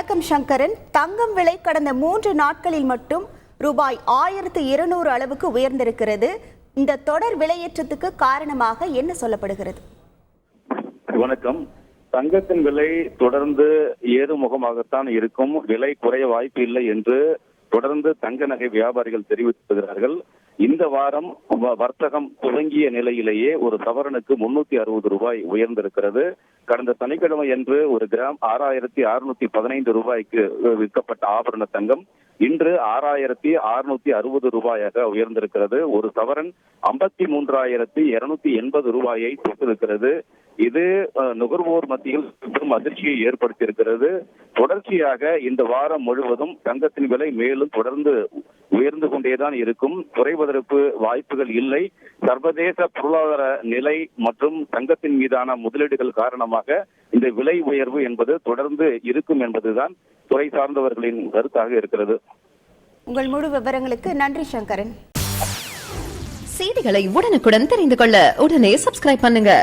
வணக்கம் சங்கரன். தங்கம் விலை கடந்த 3 நாட்களில் மட்டும் ரூபாய் 1200 அளவுக்கு உயர்ந்திருக்கிறது. இந்த தொடர் விலையேற்றத்துக்கு காரணமாக என்ன சொல்லப்படுகிறது? வணக்கம். தங்கத்தின் விலை தொடர்ந்து ஏறுமுகமாகத்தான் இருக்கும். விலை குறைய வாய்ப்பு இல்லை என்று தொடர்ந்து தங்க நகை வியாபாரிகள் தெரிவித்து வருகிறார்கள். இந்த வாரம் வர்த்தகம் துவங்கிய நிலையிலேயே ஒரு சவரனுக்கு 360 ரூபாய் உயர்ந்திருக்கிறது. கடந்த சனிக்கிழமை என்று ஒரு கிராம் 6615 ரூபாய்க்கு விற்கப்பட்ட ஆபரண தங்கம் இன்று 6660 ரூபாயாக உயர்ந்திருக்கிறது. ஒரு சவரன் 53280 ரூபாயை தொட்டிருக்கிறது. இது நுகர்வோர் மத்தியில் பெரும் அதிர்ச்சியை ஏற்படுத்தியிருக்கிறது. தொடர்ச்சியாக இந்த வாரம் முழுவதும் தங்கத்தின் விலை மேலும் தொடர்ந்து உயர்ந்து கொண்டேதான் இருக்கும். குறைவதற்கு வாய்ப்புகள் இல்லை. சர்வதேச பொருளாதார நிலை மற்றும் தங்கத்தின் மீதான முதலீடுகள் காரணமாக இந்த விலை உயர்வு என்பது தொடர்ந்து இருக்கும் என்பதுதான் துறை சார்ந்தவர்களின் கருத்தாக இருக்கிறது. உங்கள் முழு விவரங்களுக்கு நன்றி சங்கரன். செய்திகளை உடனுக்குடன் தெரிந்து கொள்ள உடனே சப்ஸ்கிரைப் பண்ணுங்க.